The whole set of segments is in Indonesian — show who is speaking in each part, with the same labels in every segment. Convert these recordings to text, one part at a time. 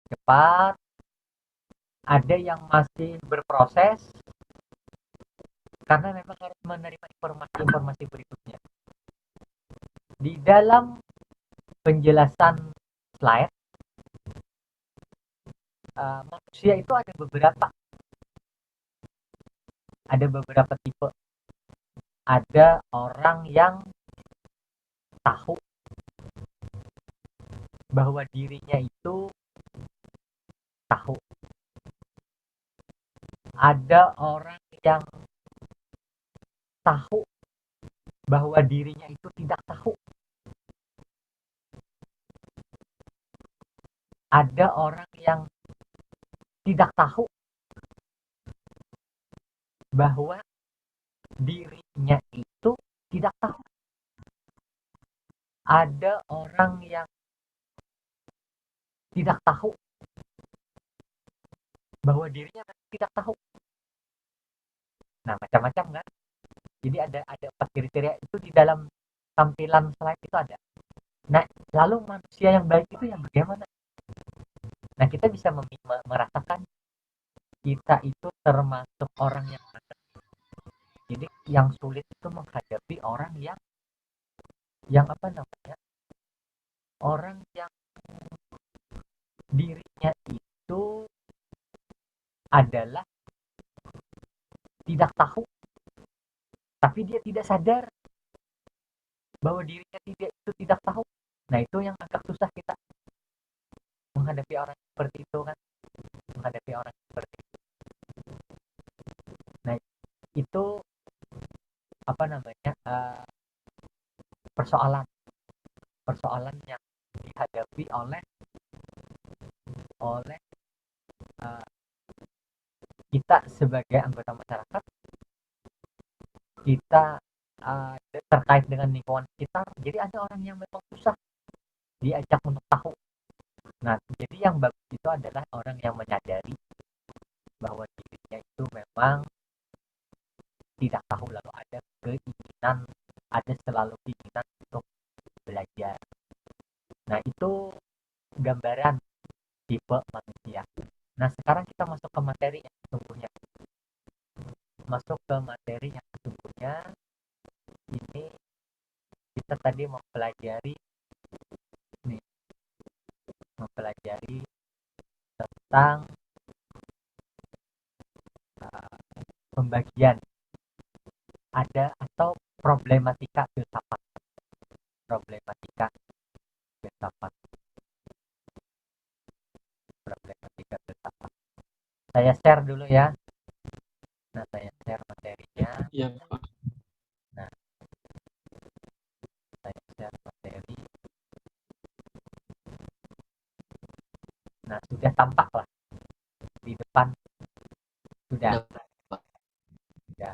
Speaker 1: cepat, ada yang masih berproses karena memang harus menerima informasi-informasi berikutnya. Di dalam penjelasan slide, manusia itu ada beberapa tipe. Ada orang yang tahu bahwa dirinya itu tahu. Ada orang yang tahu bahwa dirinya itu tidak tahu. Ada orang yang tidak tahu bahwa dirinya itu tidak tahu. Ada orang yang tidak tahu bahwa dirinya tidak tahu. Nah, macam-macam kan? Jadi ada 4 kriteria itu di dalam tampilan slide itu ada. Nah, lalu manusia yang baik itu yang bagaimana? Nah, kita bisa merasakan kita itu termasuk orang yang mana. Jadi yang sulit itu menghadapi orang yang apa namanya? Orang yang dirinya itu adalah tidak tahu, tapi dia tidak sadar bahwa dirinya itu tidak tahu. Nah, itu yang agak susah kita menghadapi orang seperti itu kan, menghadapi orang seperti itu. Nah, itu apa namanya? Persoalan persoalan yang dihadapi oleh oleh uh, kita sebagai anggota masyarakat, kita terkait dengan lingkungan sekitar. Jadi ada orang yang memang susah diajak untuk tahu. Nah, jadi yang bagus itu adalah orang yang menyadari bahwa dirinya itu memang tidak tahu, lalu ada keinginan, ada selalu keinginan untuk belajar. Nah, itu gambaran tipe manusia. Nah, sekarang kita masuk ke materi yang sesungguhnya. Masuk ke materi yang sesungguhnya, ini kita tadi mempelajari nih, mempelajari tentang uh, pembagian ada atau problematika filsafat, problematika filsafat, problematika filsafat. Saya share dulu ya. Nah, saya share materinya.
Speaker 2: Iya, Pak.
Speaker 1: Nah, saya share materi. Nah, sudah tampak lah di depan, sudah.
Speaker 2: Udah, Pak.
Speaker 1: Sudah.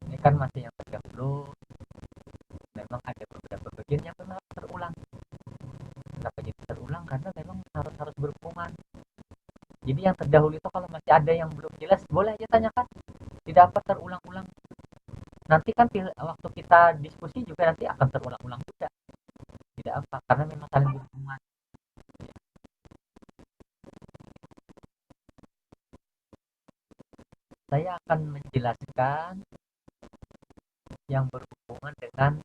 Speaker 1: Ini kan masih yang terdahulu. Memang ada beberapa bagian yang memang terulang. Kenapa jadi terulang? Karena memang harus berhubungan. Jadi yang terdahulu itu kalau masih ada yang belum jelas, boleh aja tanyakan. Tidak apa terulang-ulang. Nanti kan waktu kita diskusi juga nanti akan terulang-ulang juga. Tidak apa, karena memang saling berhubungan. Saya akan menjelaskan yang berhubungan dengan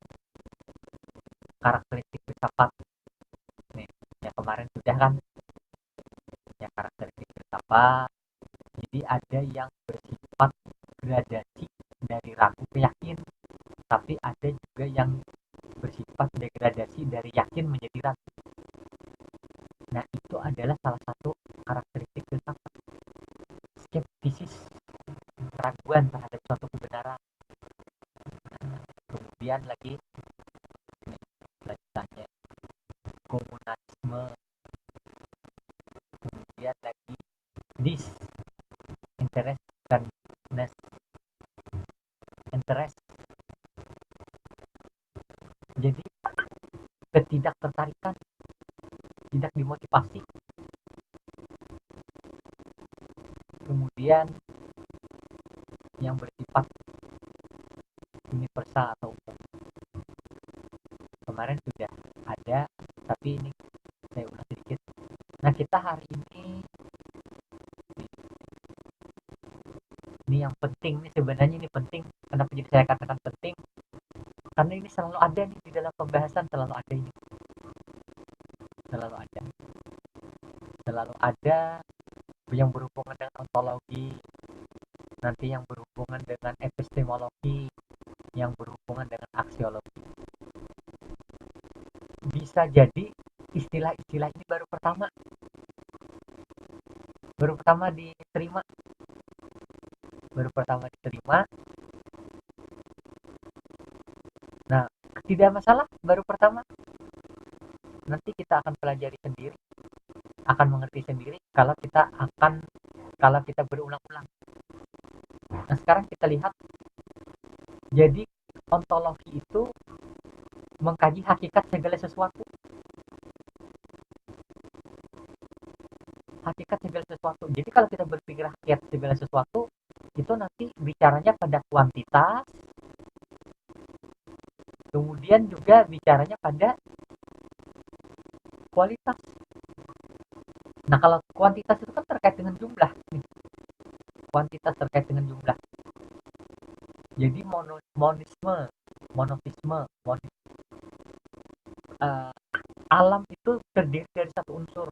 Speaker 1: karakteristik filsafat. Nih, yang kemarin sudah kan, yang karakteristik filsafat. Jadi ada yang bersifat gradasi dari ragu ke yakin, tapi ada juga yang bersifat degradasi dari yakin menjadi ragu. Nah, itu adalah salah satu karakteristik filsafat. Skeptisis, keraguan terhadap suatu kebenaran. Kemudian lagi lanjutannya komunisme, kemudian lagi disinterestedness, interest. Jadi ketidaktertarikan, tidak dimotivasi. Kemudian yang bersifat universal atau umum. Kemarin sudah ada tapi ini saya ulang sedikit. Nah, kita hari ini yang penting nih, sebenarnya ini penting. Kenapa jadi saya katakan penting? Karena ini selalu ada nih di dalam pembahasan, selalu ada ini, selalu ada, selalu ada yang berhubungan dengan ontologi, nanti yang berhubungan dengan epistemologi, yang berhubungan dengan aksiologi. Bisa jadi istilah-istilah ini baru pertama diterima, Nah, tidak masalah baru pertama, nanti kita akan pelajari sendiri, akan mengerti sendiri kalau kita berulang-ulang. Nah, sekarang kita lihat, jadi ontologi itu mengkaji hakikat segala sesuatu. Jadi kalau kita berpikir hakikat segala sesuatu, itu nanti bicaranya pada kuantitas, kemudian juga bicaranya pada kualitas. Nah, kalau kuantitas itu kan terkait dengan jumlah. Kuantitas terkait dengan jumlah. Jadi monotisme, alam itu terdiri dari satu unsur.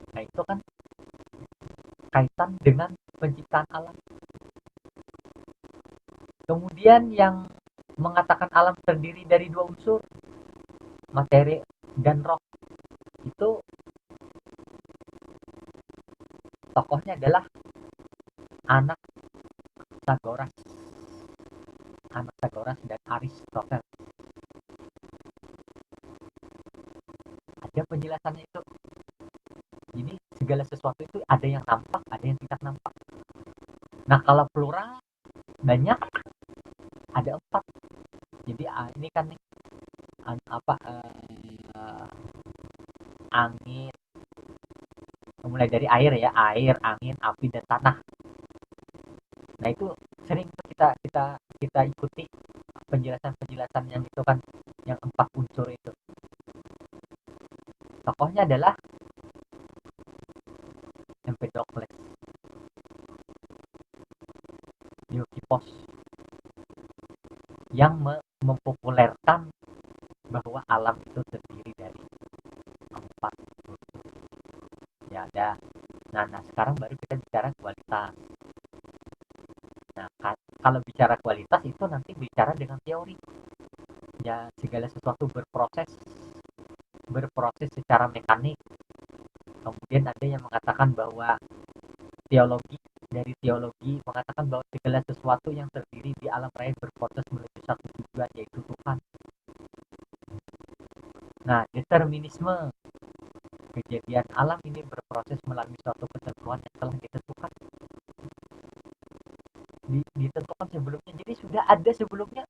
Speaker 1: Nah, itu kan kaitan dengan penciptaan alam. Kemudian yang mengatakan alam terdiri dari dua unsur, materi dan roh, itu tokohnya adalah anak Sagoras dan Aristoteles. Ada penjelasannya itu. Jadi segala sesuatu itu ada yang nampak, ada yang tidak nampak. Nah, kalau plural banyak, ada 4. Jadi ini kan nih angin, mulai dari air ya, air, angin, api, dan tanah. Nah, itu sering kita ikuti penjelasan yang itu kan, yang 4 unsur itu. Tokohnya adalah Empedokles, Eukipos, yang mempopulerkan bahwa alam itu terdiri dari 4 unsur. Ya ada. Nah, sekarang baru kita bicara kualitas. Nah, kalau bicara kualitas itu nanti bicara dengan teori. Ya, segala sesuatu berproses secara mekanik. Kemudian ada yang mengatakan bahwa dari teologi mengatakan bahwa segala sesuatu yang terdiri di alam raya berproses menuju satu tujuan, yaitu Tuhan. Nah, determinisme, kejadian alam ini berproses melalui suatu ketentuan yang telah ditentukan sebelumnya. Jadi sudah ada sebelumnya,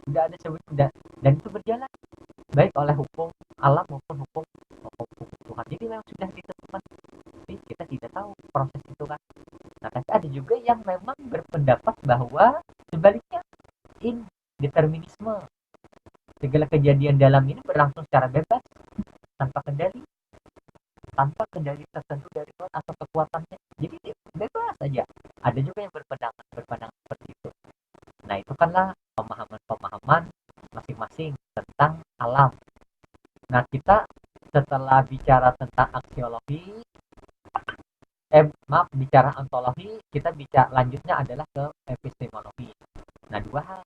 Speaker 1: dan itu berjalan baik oleh hukum alam maupun hukum Tuhan. Jadi memang sudah ditentukan, tapi kita tidak tahu proses itu kan. Nah, tapi ada juga yang memang berpendapat bahwa sebaliknya, indeterminisme, segala kejadian dalam ini berlangsung secara bebas, tanpa kendali tertentu dari Tuhan atau kekuatannya. Jadi bebas saja. Ada juga yang berpandangan seperti itu. Nah, itu kanlah pemahaman masing-masing tentang alam. Nah, kita setelah bicara tentang aksiologi, bicara ontologi, kita lanjutnya adalah ke epistemologi. Nah, 2 hal,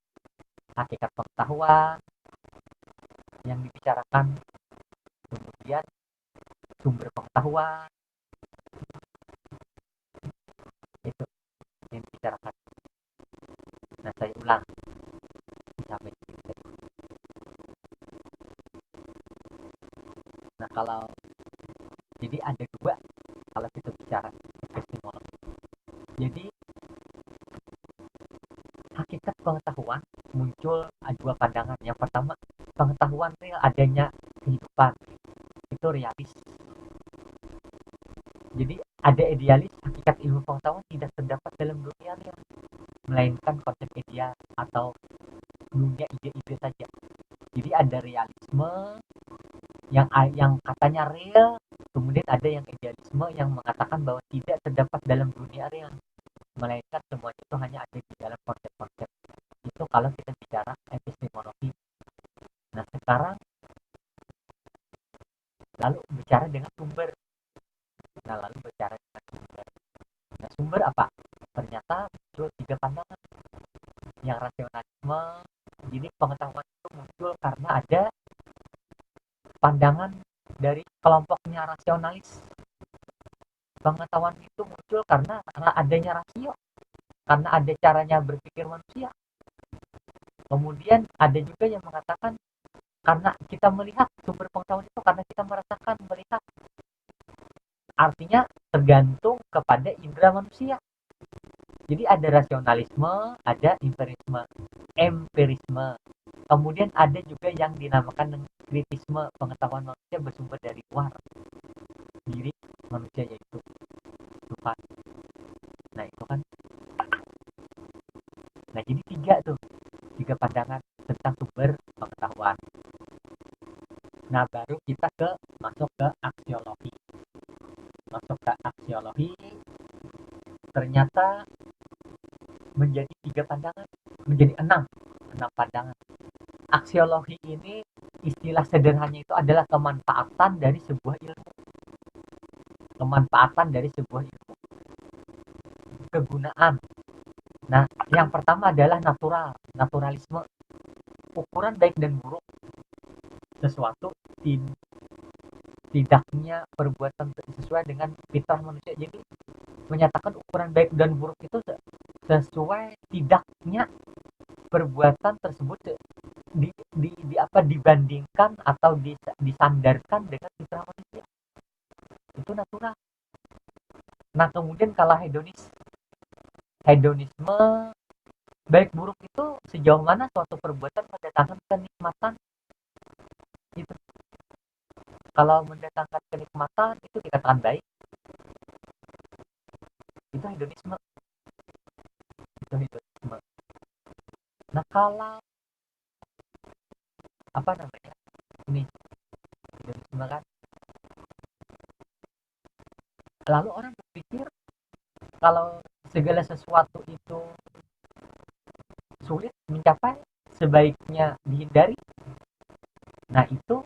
Speaker 1: hakikat pengetahuan yang dibicarakan, kemudian sumber pengetahuan, itu yang dibicarakan. Nah, saya ulang sampai sini. Nah, jadi ada 2 kalau kita bicara epistemologi. Jadi hakikat pengetahuan muncul 2 pandangan. Yang pertama, pengetahuan real adanya kehidupan, itu realis. Jadi ada idealis, hakikat ilmu pengetahuan tidak terdapat dalam dunia real, melainkan konsep ideal atau dunia ide-ide saja. Jadi ada realisme, yang katanya real, kemudian ada yang idealisme yang mengatakan bahwa tidak terdapat dalam dunia real, melainkan semuanya itu hanya ada di dalam konsep-konsep. Itu kalau kita bicara epistemologi. Nah sekarang lalu bicara dengan sumber. Nah lalu bicara dengan sumber. Nah sumber apa? Ternyata muncul tiga pandangan yang rasionalisme. Jadi pengetahuan itu muncul karena ada pandangan dari kelompoknya rasionalis. Pengetahuan itu muncul karena adanya rasio, karena ada caranya berpikir manusia. Kemudian ada juga yang mengatakan karena kita melihat sumber pengetahuan itu karena kita merasakan, melihat. Artinya tergantung kepada indera manusia. Jadi ada rasionalisme, ada empirisme. Kemudian ada juga yang dinamakan kritisme, pengetahuan manusia bersumber dari luar diri manusia yaitu Tuhan. Nah itu kan. Nah jadi tiga pandangan tentang sumber pengetahuan. Nah baru kita masuk ke aksiologi. Masuk ke aksiologi ternyata menjadi tiga pandangan, menjadi enam pandangan. Aksiologi ini istilah sederhananya itu adalah kemanfaatan dari sebuah ilmu. Kemanfaatan dari sebuah ilmu. Kegunaan. Nah, yang pertama adalah naturalisme. Ukuran baik dan buruk sesuatu tidaknya perbuatan sesuai dengan fitrah manusia. Jadi menyatakan ukuran baik dan buruk itu sesuai tidaknya perbuatan tersebut dibandingkan atau disandarkan dengan fitrah manusia. Itu natural. Nah kemudian kalau hedonisme baik buruk itu sejauh mana suatu perbuatan mendatangkan kenikmatan. Itu kalau mendatangkan kenikmatan itu dikatakan baik, itu hedonisme. Itu hedonisme. Nah kalau apa namanya ini hedonisme kan, lalu orang berpikir kalau segala sesuatu itu sulit mencapai, sebaiknya dihindari. Nah itu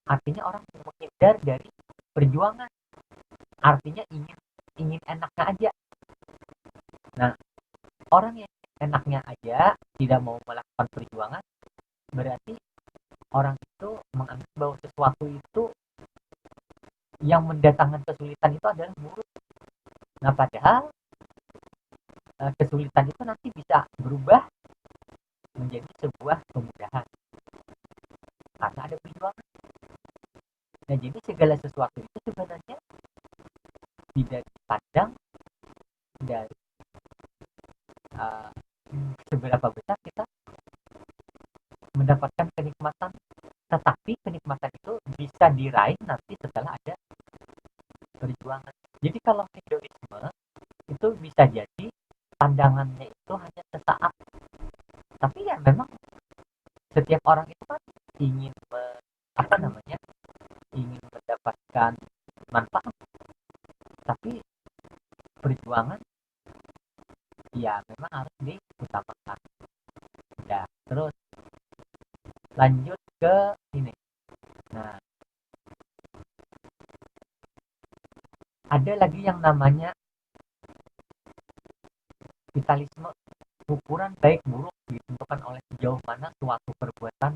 Speaker 1: artinya orang menghindar dari perjuangan, artinya ingin enaknya aja. Nah orang yang enaknya aja tidak mau melakukan perjuangan, berarti orang itu menganggap bahwa sesuatu itu yang mendatangkan kesulitan itu adalah buruk. Nah padahal kesulitan itu nanti bisa berubah menjadi sebuah kemudahan karena ada perjuangan. Nah jadi segala sesuatu itu sebenarnya tidak dipandang dari uh, seberapa besar kita mendapatkan kenikmatan, tetapi kenikmatan itu bisa diraih nanti setelah ada perjuangan. Jadi kalau hedonisme itu bisa jadi pandangannya itu hanya sesaat, tapi ya memang setiap orang itu kan ingin apa namanya ingin mendapatkan manfaat, tapi perjuangan ya memang harus diutamakan. Ya terus lanjut ke ini. Nah ada lagi yang namanya vitalisme. Ukuran baik buruk ditentukan oleh sejauh mana suatu perbuatan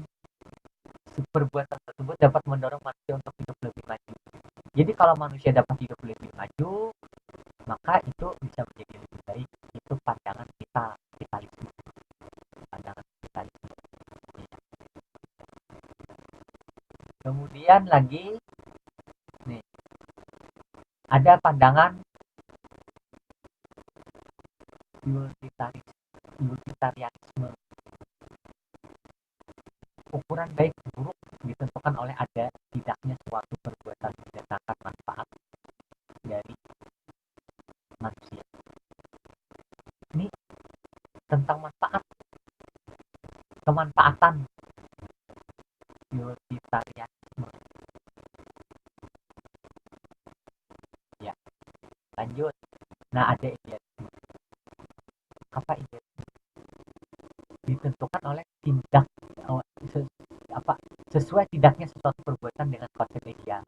Speaker 1: tersebut dapat mendorong manusia untuk hidup lebih maju. Jadi kalau manusia dapat hidup lebih maju, maka itu bisa menjadi lebih baik. Itu pandangan vitalisme. Pandangan vitalisme. Kemudian lagi nih ada pandangan utilitarianisme. Ukuran baik buruk ditentukan oleh ada tidaknya suatu perbuatan mendatangkan manfaat dari manusia. Ini tentang manfaat, kemanfaatan utilitarianisme. Lanjut. Nah, ada idealisme. Apa idealisme? Ditentukan oleh tindak oh, apa sesuai tidaknya suatu perbuatan dengan konsep ideal,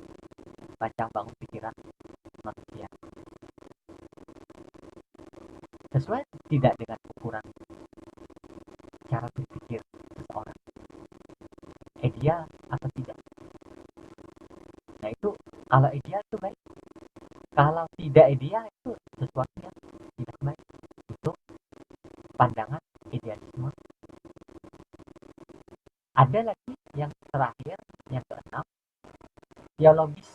Speaker 1: rancang bangun pikiran manusia. Sesuai tidak dengan ukuran cara berpikir seseorang, ideal atau tidak. Nah itu kalau ideal itu baik, kalau tidak ideal itu sesuatu yang tidak baik. Itu pandangan idealisme. Ada lagi yang terakhir, yang keenam, teologis.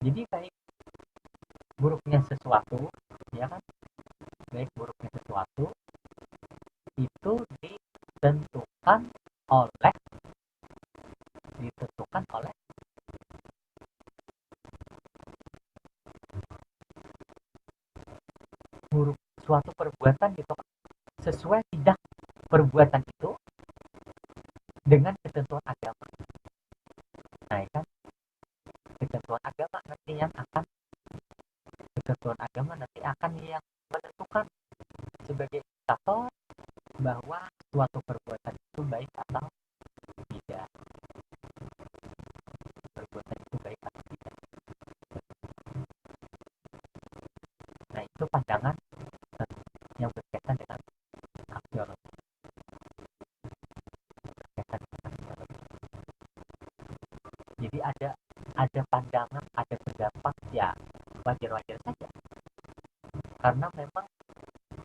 Speaker 1: Jadi baik buruknya sesuatu, ya kan, baik buruknya sesuatu itu oleh ditentukan oleh buruk suatu perbuatan gitu, sesuai tidak perbuatan itu dengan ketentuan agama. Nah kan ketentuan agama nanti yang akan ketentuan agama nanti akan yang menentukan sebagai indikator bahwa suatu perbuatan itu baik atau tidak, perbuatan itu baik atau tidak. Nah itu pandangan yang berkaitan dengan aksiologi, berkaitan dengan aksiologi. Jadi ada pandangan, ada pendapat, ya wajar-wajar saja karena memang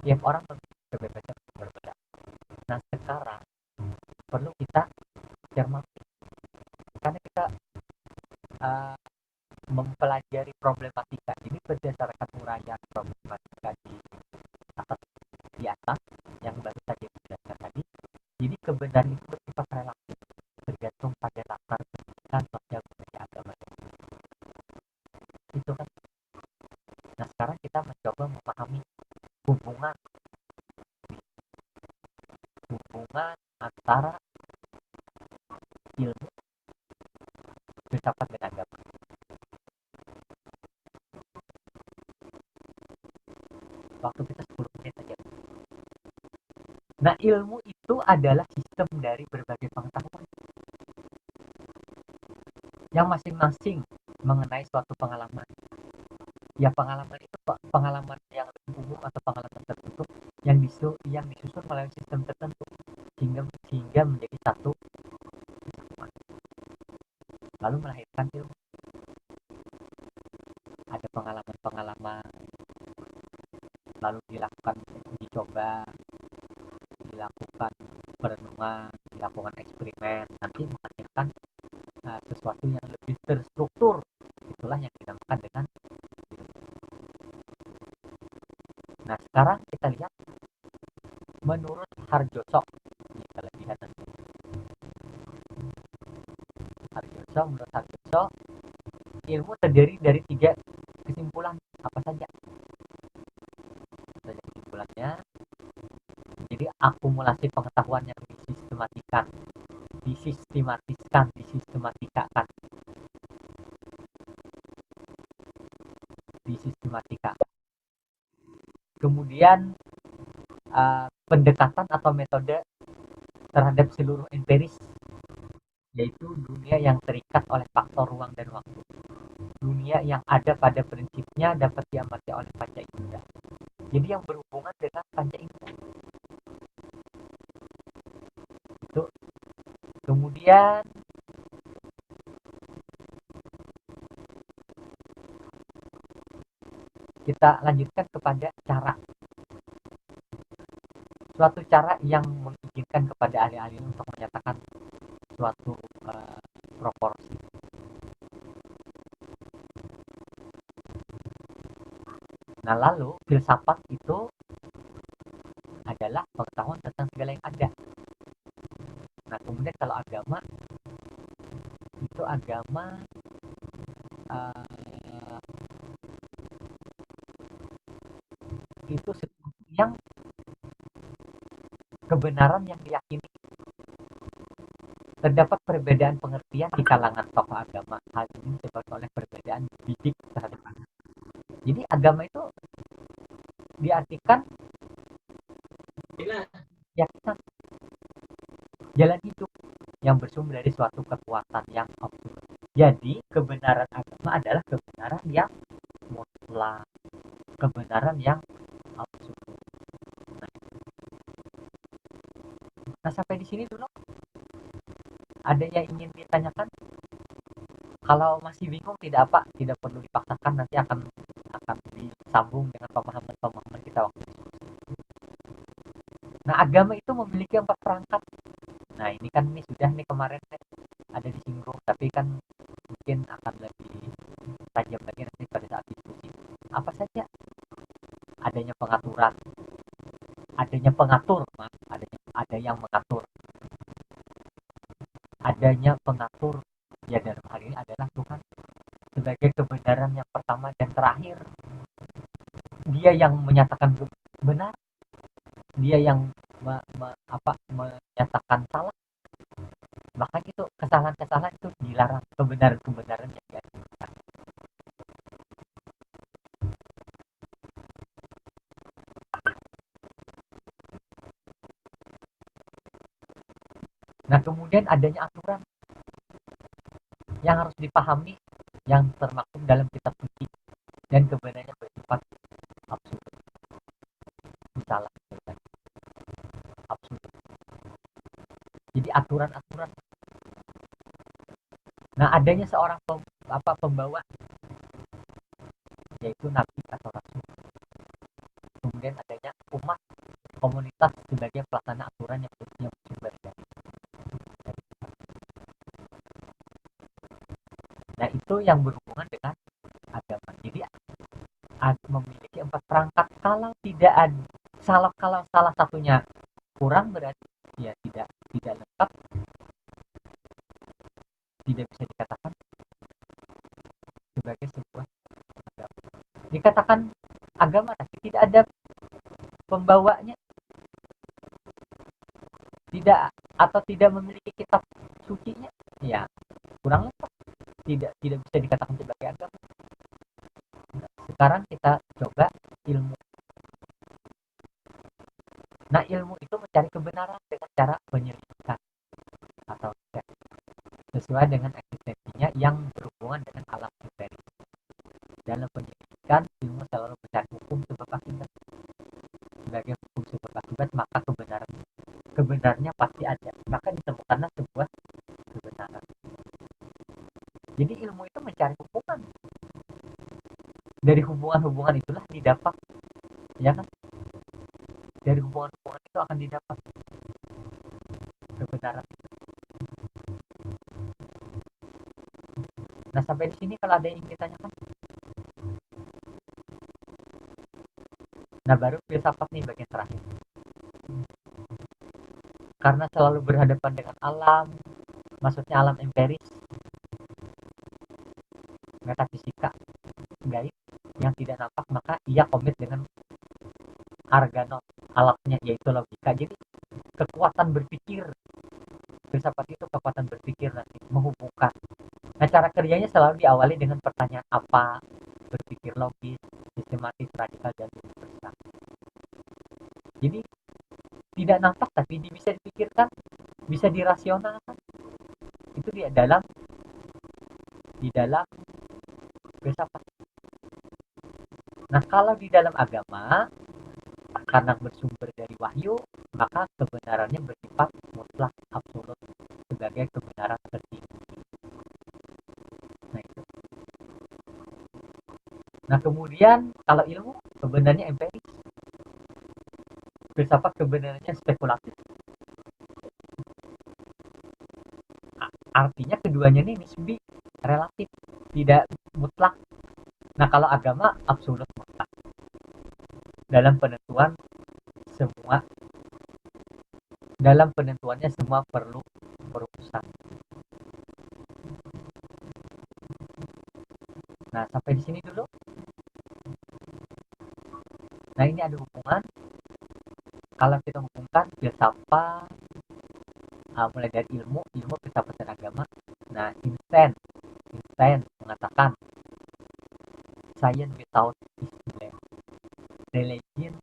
Speaker 1: tiap orang berbeda. Nah sekarang perlu kita cermati karena kita uh, mempelajari problematika ini berdasarkan uraian problematika di atas yang baru saja dijelaskan tadi. Jadi kebenaran itu bersifat relatif, tergantung pada latar pendidikan sosial budaya agama itu kan. Nah sekarang kita mencoba memahami hubungan antara ilmu filsafat dan agama. Waktu kita 10 menit saja. Nah ilmu itu adalah sistem dari berbagai pengetahuan yang masing-masing mengenai suatu pengalaman. Ya pengalaman itu pengalaman yang lebih umum atau pengalaman tertentu yang disusun melalui sistem tertentu sehingga menjadi satu lalu melahirkan ilmu. Ada pengalaman-pengalaman lalu dicoba, dilakukan perenungan, dilakukan eksperimen, nanti menghasilkan sesuatu yang lebih terstruktur. Itulah yang dinamakan dengan nah sekarang kita lihat menurut Harjoso, kita lihat menurut Harjoso ilmu terdiri dari 3 kesimpulan. Apa saja kesimpulannya? Jadi akumulasi pengetahuan yang disistematika. Kemudian pendekatan atau metode terhadap seluruh empiris, yaitu dunia yang terikat oleh faktor ruang dan waktu. Dunia yang ada pada prinsipnya dapat diamati oleh panca indera. Jadi yang berhubungan dengan panca indera. Itu. Kemudian kita lanjutkan kepada cara. Suatu cara yang mengizinkan kepada ahli-ahli untuk menyatakan suatu proporsi. Nah lalu filsafat itu adalah pengetahuan tentang segala yang ada. Nah kemudian kalau agama itu itu sesuatu yang kebenaran yang diyakini. Terdapat perbedaan pengertian di kalangan tokoh agama. Hal ini disebabkan oleh perbedaan bidik terhadap agama. Jadi agama itu diartikan keyakinan, jalan hidup yang bersumber dari suatu kekuatan yang absolut. Jadi kebenaran agama adalah kebenaran yang mutlak, kebenaran yang absolut. Nah, sampai di sini dulu ada yang ingin ditanyakan? Kalau masih bingung tidak apa, tidak perlu dipaksakan, nanti akan disambung dengan pemahaman-pemahaman kita waktu itu. Nah, agama itu memiliki 4 perangkat. Nah, ini kan ini sudah nih kemarin ada disinggung, tapi kan mungkin akan lebih tajam lagi nanti pada saat diskusi. Apa saja? Adanya pengaturan, adanya pengatur, ada yang mengatur, adanya pengatur. Ya, dalam hal ini adalah Tuhan sebagai kebenaran yang pertama dan terakhir. Dia yang menyatakan benar, dia yang menyatakan salah. Bahkan itu kesalahan-kesalahan itu dilarang, kebenaran-kebenaran yang diajarkan. Nah, kemudian adanya aturan yang harus dipahami, yang termaktub dalam kitab suci, dan kebenarannya bersifat absolut. Misalnya absolut. Jadi aturan-aturan. Nah, adanya seorang pembawa, yaitu nabi atau rasul. Kemudian adanya umat, komunitas sebagai pelaksana aturan yang bersumber dari. Nah, itu yang berhubungan dengan agama. Jadi memiliki 4 perangkat. Kalau tidak ada kalau salah satunya kurang, berarti ya tidak lengkap, tidak bisa dikatakan sebagai sebuah agama. Dikatakan agama tapi tidak ada pembawanya, tidak atau tidak memiliki kitab sucinya, ya kurang lengkap, tidak bisa dikatakan sebagai agama. Sekarang kita coba ilmu. Nah, ilmu itu mencari kebenaran dengan cara penyelidikan atau sesuai dengan eksistensinya yang berhubungan dengan alam empiris. Dalam penyelidikan, ilmu selalu mencari hukum sebab akibat. Sebagai hukum sebab akibat, maka kebenarnya pasti ada. Maka ditemukanlah sebuah kebenaran. Jadi ilmu itu mencari hubungan. Dari hubungan-hubungan itulah didapat, ya kan? Dari hubungan-hubungan itu akan didapat kebenaran. Nah, sampai di sini kalau ada yang ingin ditanyakan. Nah, baru filsafat nih bagian terakhir. Karena selalu berhadapan dengan alam, maksudnya alam empiris, metafisika, gaib yang tidak nampak, maka ia komit dengan arganon, alatnya yaitu logika. Jadi kekuatan berpikir, filsafat itu kekuatan berpikir nanti menghubungkan. Nah, cara kerjanya selalu diawali dengan pertanyaan apa, berpikir logis, sistematis, radikal, dan universal. Jadi tidak nampak tapi bisa dipikirkan, bisa dirasionalkan. Itu di dalam filsafat. Nah, kalau di dalam agama, karena bersumber dari wahyu, maka kebenarannya bersifat mutlak absolut sebagai kebenaran tertinggi. Nah, itu. Nah, kemudian kalau ilmu kebenarannya empiris, filsafat kebenarannya spekulatif. Artinya keduanya ini nisbi, relatif, tidak mutlak. Nah, kalau agama absolut mutlak dalam penentuan semua, dalam penentuannya semua perlu perusahaan. Nah, sampai di sini dulu. Nah, ini ada hubungan. Kalau kita hubungkan filsafat, mulai dari ilmu, filsafat dan agama. Nah, Einstein mengatakan Science without is blank. Religion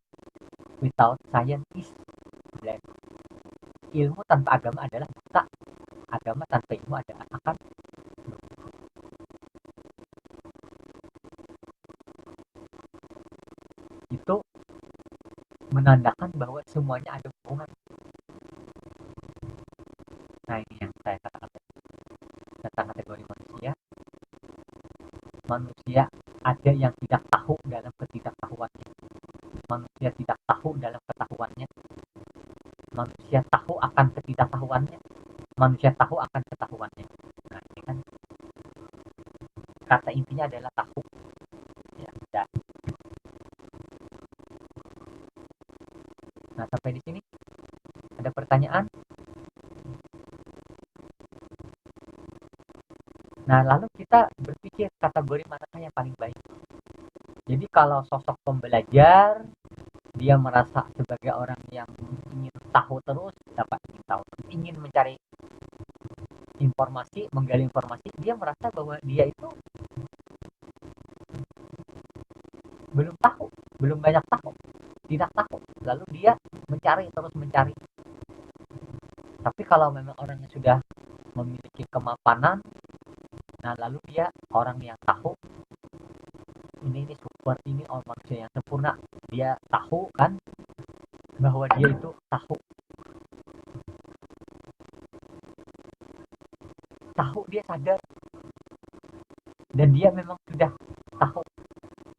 Speaker 1: without science is blank. Ilmu tanpa agama adalah buta. Agama tanpa ilmu adalah akan itu menandakan bahwa semuanya ada hubungan. Nah, ini yang saya katakan tentang kategori manusia. Manusia ada yang tidak tahu dalam ketidaktahuannya. Manusia tidak tahu dalam ketahuannya. Manusia tahu akan ketidaktahuannya. Manusia tahu akan ketahuannya. Nah, ini kan kata intinya adalah tahu. Ya, dan. Nah, sampai di sini ada pertanyaan. Nah, lalu kita berpikir kategori manakah yang paling baik. Jadi kalau sosok pembelajar, dia merasa sebagai orang yang ingin tahu terus, ingin mencari informasi, menggali informasi, dia merasa bahwa dia itu belum tahu, belum banyak tahu, tidak tahu. Lalu dia terus mencari. Tapi kalau memang orangnya sudah memiliki kemapanan, nah lalu dia orang yang tahu, ini super, ini orang manusia yang sempurna, dia tahu kan bahwa dia itu tahu, dia sadar dan dia memang sudah tahu.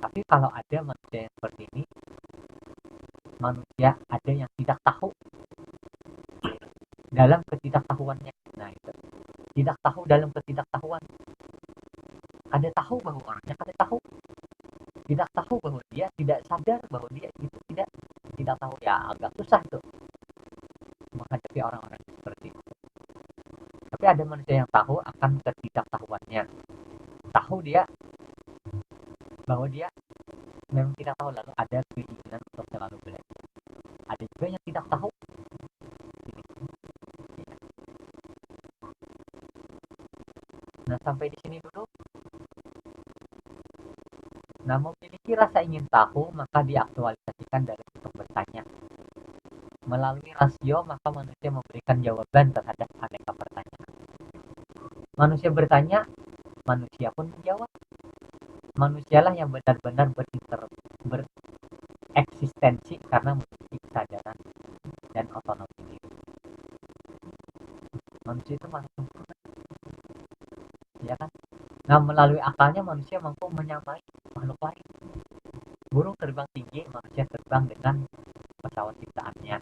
Speaker 1: Tapi kalau ada manusia yang seperti ini, manusia ada yang tidak tahu dalam ketidaktahuannya. Nah, itu tidak tahu dalam ketidaktahuan. Ada tahu bahwa orangnya ada tahu, tidak tahu bahwa dia tidak sadar bahwa dia itu tidak tahu. Ya agak susah tuh menghadapi orang-orang seperti itu. Tapi ada manusia yang tahu akan ketidaktahuannya, tahu dia bahwa dia memang tidak tahu, lalu ada keinginan untuk selalu belajar. Ada juga yang tidak tahu. Nah, sampai di sini dulu. Nah, memiliki rasa ingin tahu, maka diaktualisasikan dalam bentuk bertanya. Melalui rasio, maka manusia memberikan jawaban terhadap aneka pertanyaan. Manusia bertanya, manusia pun menjawab. Manusialah yang benar-benar bereksistensi karena memiliki kesadaran dan otonomi diri. Manusia itu makhluk sempurna, ya kan? Nah, melalui akalnya manusia mampu menyamai makhluk lain. Burung terbang tinggi, manusia terbang dengan pesawat ciptaannya.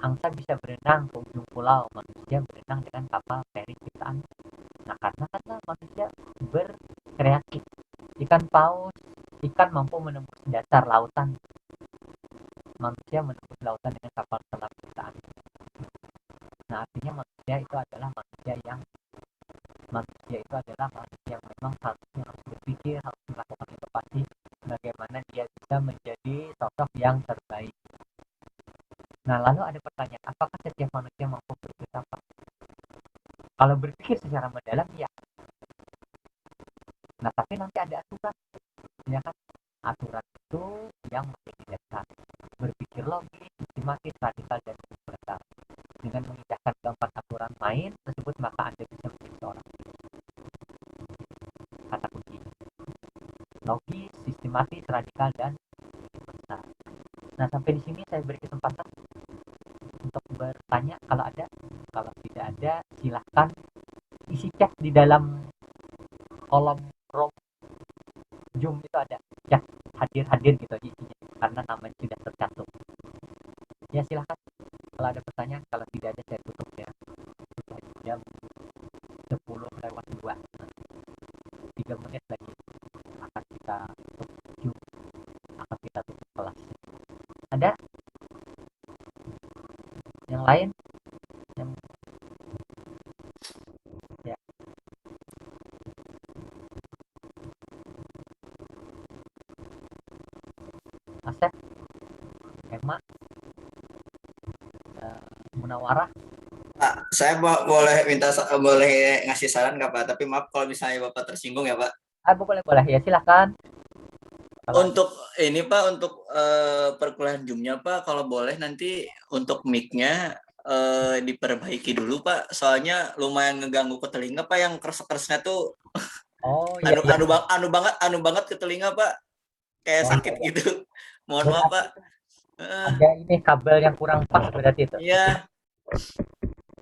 Speaker 1: Angsa bisa berenang ke ujung pulau, manusia berenang dengan kapal feri ciptaan. Nah, karena manusia berkreasi. Ikan mampu menembus dasar lautan. Manusia menembus lautan dengan kapal selam ciptaan. Nah, artinya manusia itu adalah manusia yang memang harusnya harus berpikir, harus melakukan inovasi, bagaimana dia bisa menjadi sosok yang terbaik. Nah, lalu ada pertanyaan, apakah setiap manusia mampu berfilsafat? Kalau berpikir secara mendalam, ya. Nah, tapi nanti ada aturan, ya kan? Aturan itu yang menjadi dasar. Berpikir logis, sistematis, radikal, dan universal. Dengan mengindahkan keempat aturan main tersebut, maka Anda bisa menjadi seorang. Kata kunci. Logis, sistematis, radikal, dan universal. Nah, sampai di sini saya beri kesempatan untuk bertanya kalau ada. Kalau tidak ada, silahkan isi chat di dalam kolom room Zoom, itu ada chat hadir gitu isinya, karena namanya sudah tercantum. Ya, silahkan kalau ada pertanyaan. Kalau tidak ada, saya tutup ya. Sudah jam 10:02. 3 menit lagi akan kita tutup Zoom, akan kita tutup kelas. Ada yang lain? Ya. Asep, Emma, Munawarah.
Speaker 2: Pak, saya boleh ngasih saran nggak Pak? Tapi maaf kalau misalnya Bapak tersinggung ya Pak.
Speaker 1: Boleh ya, silahkan.
Speaker 2: Untuk ini Pak, untuk perkuliahan Zoom-nya Pak, kalau boleh nanti untuk mic-nya diperbaiki dulu Pak, soalnya lumayan ngeganggu ke telinga Pak, yang keras-kerasnya tuh
Speaker 1: iya, iya.
Speaker 2: anu banget ke telinga Pak, kayak sakit
Speaker 1: Iya.
Speaker 2: gitu. Mohon maaf Pak.
Speaker 1: Ada ini kabel yang kurang pas berarti itu.
Speaker 2: Iya.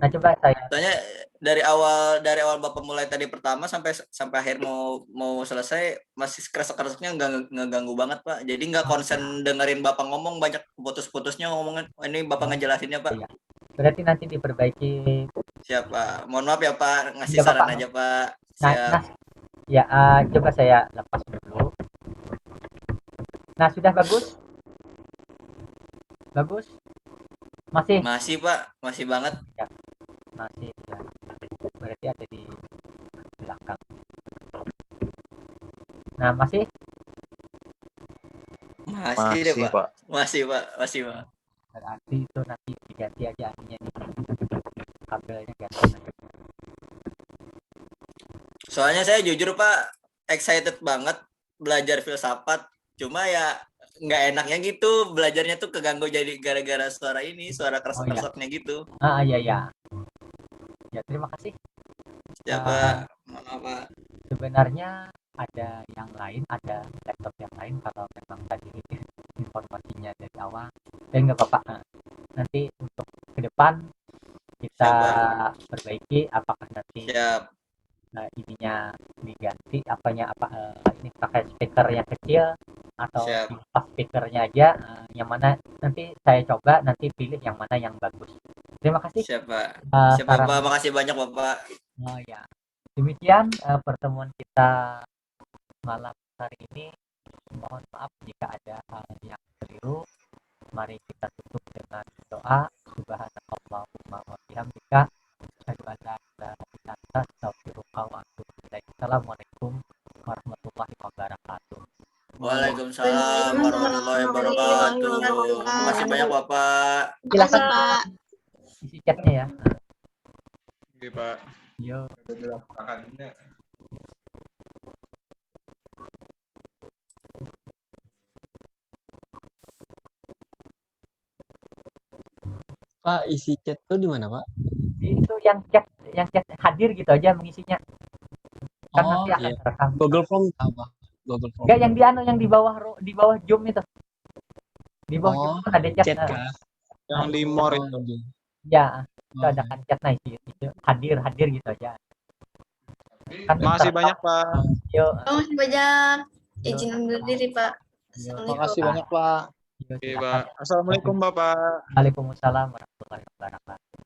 Speaker 1: Nah, coba saya.
Speaker 2: Soalnya dari awal Bapak mulai tadi pertama sampai akhir mau selesai masih keras-kerasnya ngeganggu banget Pak. Jadi nggak konsen dengerin Bapak ngomong, banyak putus-putusnya ngomongin. Ini Bapak ngejelasinnya Pak.
Speaker 1: Iya. Berarti nanti diperbaiki.
Speaker 2: Siap Pak. Mohon maaf ya Pak, ngasih
Speaker 1: Iya,
Speaker 2: saran
Speaker 1: Bapak.
Speaker 2: aja Pak.
Speaker 1: Nah,
Speaker 2: Siap.
Speaker 1: ya coba saya lepas dulu. Nah, sudah bagus? Bagus? Masih?
Speaker 2: Masih Pak, masih banget.
Speaker 1: Ya, masih ya. Berarti ada di belakang. Nah, masih?
Speaker 2: Masih deh Pak. Masih Pak.
Speaker 1: Berarti itu nanti diganti aja ininya nih. Kabelnya ganti.
Speaker 2: Soalnya saya jujur Pak, excited banget belajar filsafat. Cuma ya nggak enaknya gitu, belajarnya tuh keganggu jadi gara-gara suara keras-kerasnya gitu.
Speaker 1: Iya. Ya, terima kasih.
Speaker 2: Ya Pak, maaf Pak.
Speaker 1: Sebenarnya ada yang lain, ada laptop yang lain kalau memang tadi informasinya dari awal. Dan nggak apa-apa. Nanti untuk ke depan kita perbaiki apakah nanti ininya diganti ini pakai speaker yang kecil atau pas speakernya aja, yang mana nanti saya coba nanti pilih yang mana yang bagus. Terima kasih.
Speaker 2: Siap Pak, makasih banyak Bapak.
Speaker 1: Oh ya, demikian pertemuan kita malam hari ini. Mohon maaf jika ada hal yang keliru. Mari kita tutup dengan doa. Subhanallahumma wa bihamdika asyhadu an la ilaha illa anta astaghfiruka wa atubu ilaik. Assalamualaikum warahmatullahi wabarakatuh.
Speaker 2: Waalaikumsalam warahmatullahi wabarakatuh. Makasih banyak Bapak.
Speaker 1: Silakan Pak. Isi chatnya ya.
Speaker 3: Oke Pak.
Speaker 1: Yo.
Speaker 4: Pak, isi chat tuh di mana Pak?
Speaker 1: Itu yang chat hadir gitu aja mengisinya. Kan nanti akan terekam.
Speaker 4: Google Form apa? Google Form.
Speaker 1: Enggak, yang di bawah Zoom itu. Di bawah Zoom ada chat.
Speaker 3: Yang di more itu.
Speaker 1: Ya, itu ada kan chat itu hadir gitu aja.
Speaker 3: Kan makasih banyak Pak.
Speaker 1: Yo.
Speaker 5: Makasih banyak. Izin undur diri Pak.
Speaker 3: Makasih banyak Pak. Oke Pak. Assalamualaikum Bapak.
Speaker 1: Waalaikumsalam warahmatullahi wabarakatuh.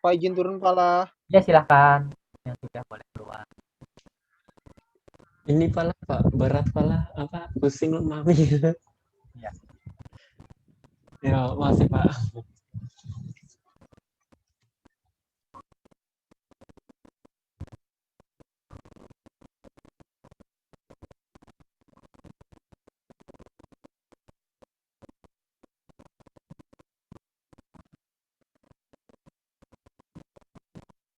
Speaker 3: Pak izin turun pala.
Speaker 1: Ya silakan. Yang sudah boleh keluar.
Speaker 4: Ini pala Pak, berat pala apa? Pusing mami.
Speaker 1: Ya.
Speaker 4: Ya, masih Pak.